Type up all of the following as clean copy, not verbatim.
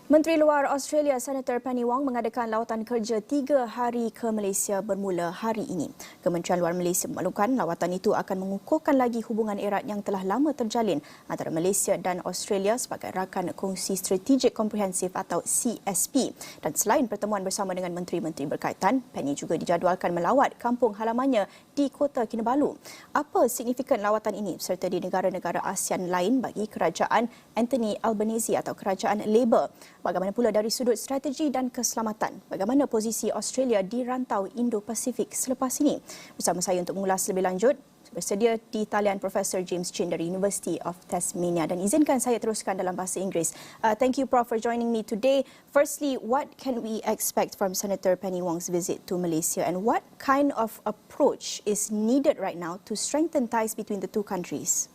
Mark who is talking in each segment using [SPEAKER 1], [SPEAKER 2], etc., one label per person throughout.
[SPEAKER 1] Menteri Luar Australia Senator Penny Wong mengadakan lawatan kerja 3 hari ke Malaysia bermula hari ini. Kementerian Luar Malaysia memaklumkan lawatan itu akan mengukuhkan lagi hubungan erat yang telah lama terjalin antara Malaysia dan Australia sebagai rakan kongsi strategik komprehensif atau CSP. Dan selain pertemuan bersama dengan menteri-menteri berkaitan, Penny juga dijadualkan melawat kampung halamannya di Kota Kinabalu. Apa signifikan lawatan ini serta di negara-negara ASEAN lain bagi kerajaan Anthony Albanese atau kerajaan Labor? Bagaimana pula dari sudut strategi dan keselamatan? Bagaimana posisi Australia di rantau Indo-Pasifik selepas ini? Bersama saya untuk mengulas lebih lanjut, bersedia di talian Profesor James Chin dari University of Tasmania. Dan izinkan saya teruskan dalam bahasa Inggeris. Thank you, Prof, for joining me today. Firstly, what can we expect from Senator Penny Wong's visit to Malaysia, and what kind of approach is needed right now to strengthen ties between the two countries?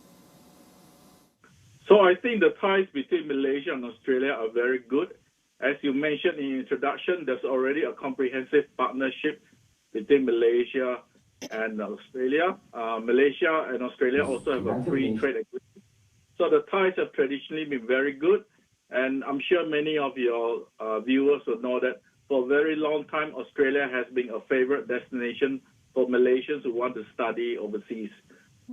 [SPEAKER 2] So I think the ties between Malaysia and Australia are very good. As you mentioned in the introduction, there's already a comprehensive partnership between Malaysia and Australia. Malaysia and Australia also have a free trade agreement. So the ties have traditionally been very good. And I'm sure many of your viewers will know that for a very long time, Australia has been a favorite destination for Malaysians who want to study overseas.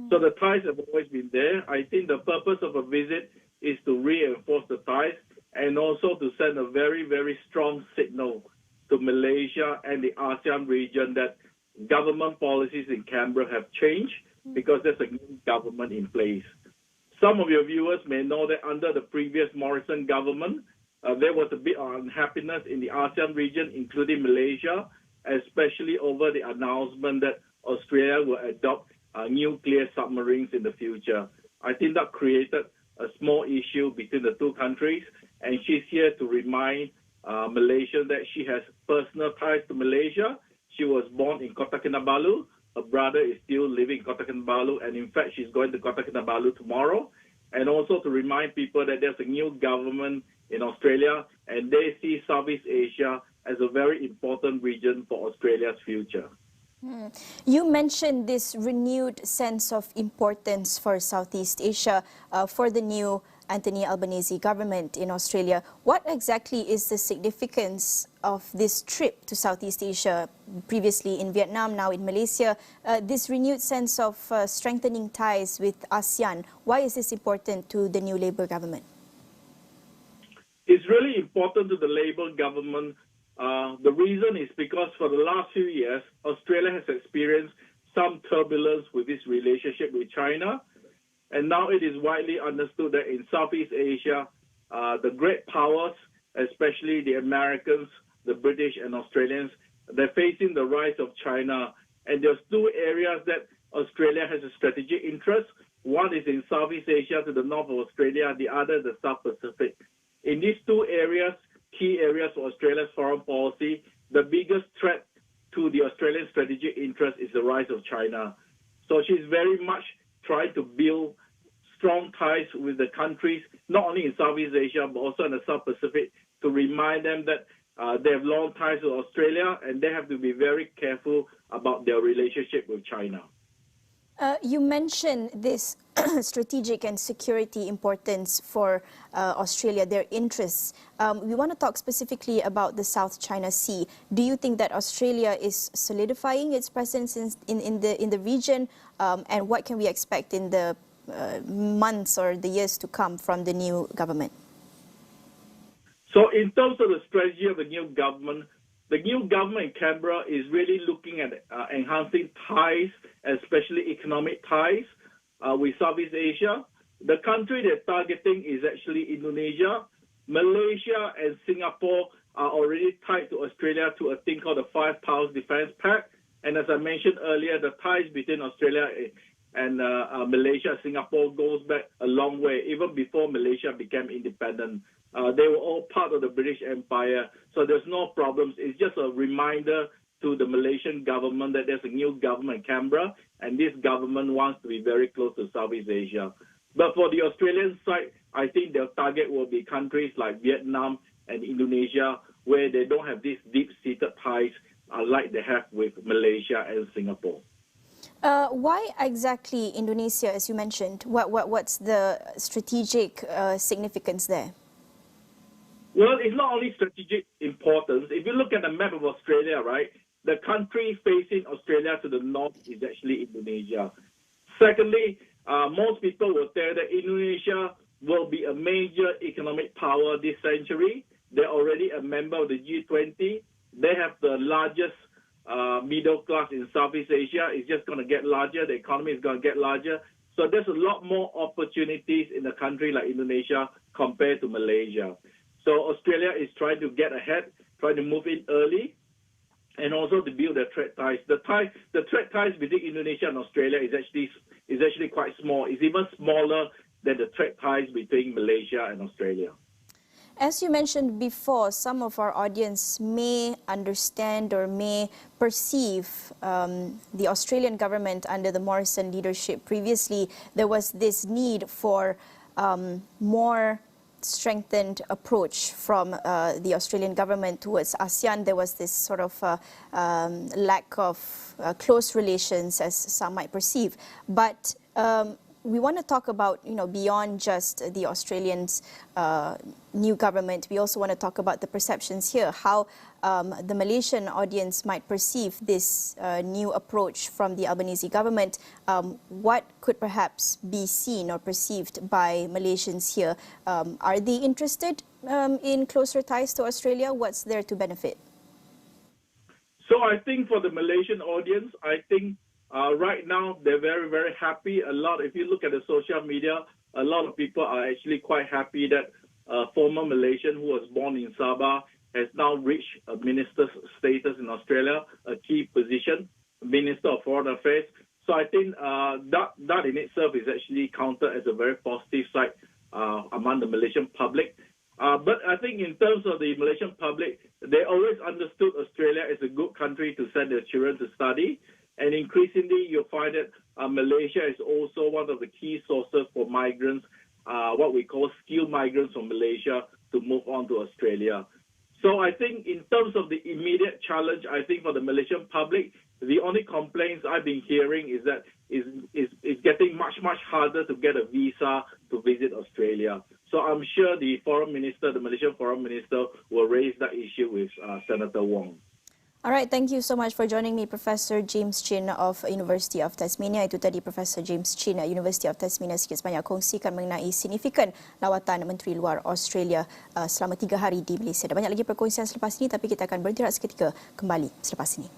[SPEAKER 2] So the ties have always been there. I think the purpose of a visit is to reinforce the ties and also to send a very, very strong signal to Malaysia and the ASEAN region that government policies in Canberra have changed because there's a new government in place. Some of your viewers may know that under the previous Morrison government, there was a bit of unhappiness in the ASEAN region, including Malaysia, especially over the announcement that Australia will adopt nuclear submarines in the future. I think that created a small issue between the two countries, and she's here to remind Malaysia that she has personal ties to Malaysia. She was born in Kota Kinabalu. Her brother is still living in Kota Kinabalu, and in fact, she's going to Kota Kinabalu tomorrow. And also to remind people that there's a new government in Australia, and they see Southeast Asia as a very important region for Australia's future.
[SPEAKER 1] You mentioned this renewed sense of importance for Southeast Asia for the new Anthony Albanese government in Australia. What exactly is the significance of this trip to Southeast Asia, previously in Vietnam, now in Malaysia? This renewed sense of strengthening ties with ASEAN, why is this important to the new Labor government?
[SPEAKER 2] It's really important to the Labor government. The reason is because for the last few years, Australia has experienced some turbulence with its relationship with China. And now it is widely understood that in Southeast Asia, the great powers, especially the Americans, the British and Australians, they're facing the rise of China. And there's two areas that Australia has a strategic interest. One is in Southeast Asia to the north of Australia, the other the South Pacific. In these two areas, key areas for Australia's foreign policy, the biggest threat to the Australian strategic interest is the rise of China. So she's very much trying to build strong ties with the countries, not only in Southeast Asia, but also in the South Pacific, to remind them that they have long ties with Australia and they have to be very careful about their relationship with China.
[SPEAKER 1] You mentioned this strategic and security importance for Australia, their interests. We want to talk specifically about the South China Sea. Do you think that Australia is solidifying its presence in the region, and what can we expect in the months or the years to come from the new government?
[SPEAKER 2] So in terms of the strategy of the new government in Canberra is really looking at enhancing ties, especially economic ties, with Southeast Asia. The country they're targeting is actually Indonesia. Malaysia and Singapore are already tied to Australia to a thing called the Five Powers Defence Pact. And as I mentioned earlier, the ties between Australia and Malaysia, Singapore goes back a long way, even before Malaysia became independent. They were all part of the British Empire, so there's no problems. It's just a reminder to the Malaysian government that there's a new government in Canberra, and this government wants to be very close to Southeast Asia. But for the Australian side, I think their target will be countries like Vietnam and Indonesia, where they don't have these deep-seated ties like they have with Malaysia and Singapore.
[SPEAKER 1] Why exactly Indonesia, as you mentioned? What's the strategic significance there?
[SPEAKER 2] Well, it's not only strategic importance. If you look at the map of Australia, right, the country facing Australia to the north is actually Indonesia. Secondly, most people will tell that Indonesia will be a major economic power this century. They're already a member of the G20. They have the largest middle class in Southeast Asia. It's just going to get larger. The economy is going to get larger. So there's a lot more opportunities in a country like Indonesia compared to Malaysia. So Australia is trying to get ahead, trying to move in early, and also to build their trade ties. The trade ties between Indonesia and Australia is actually quite small. It's even smaller than the trade ties between Malaysia and Australia.
[SPEAKER 1] As you mentioned before, some of our audience may understand or may perceive the Australian government under the Morrison leadership. Previously, there was this need for more strengthened approach from the Australian government towards ASEAN. There was this sort of lack of close relations, as some might perceive. But we want to talk about, beyond just the Australians' new government. We also want to talk about the perceptions here, how the Malaysian audience might perceive this new approach from the Albanese government. What could perhaps be seen or perceived by Malaysians here? Are they interested in closer ties to Australia? What's there to benefit?
[SPEAKER 2] So I think for the Malaysian audience, right now, they're very, very happy. If you look at the social media, a lot of people are actually quite happy that a former Malaysian who was born in Sabah has now reached a minister's status in Australia, a key position, Minister of Foreign Affairs. So I think that in itself is actually counted as a very positive side among the Malaysian public. But I think in terms of the Malaysian public, they always understood Australia as a good country to send their children to study. And increasingly, you'll find that Malaysia is also one of the key sources for migrants, what we call skilled migrants from Malaysia to move on to Australia. So I think in terms of the immediate challenge, I think for the Malaysian public, the only complaints I've been hearing is that it's getting much, much harder to get a visa to visit Australia. So I'm sure the Malaysian Foreign Minister, will raise that issue with Senator Wong.
[SPEAKER 1] All right, thank you so much for joining me, Professor James Chin of University of Tasmania. Itu tadi Professor James Chin, University of Tasmania, sikit sebanyak kongsikan mengenai signifikan lawatan Menteri Luar Australia selama 3 hari di Malaysia. Ada banyak lagi perkongsian selepas ini, tapi kita akan berhenti seketika, kembali selepas ini.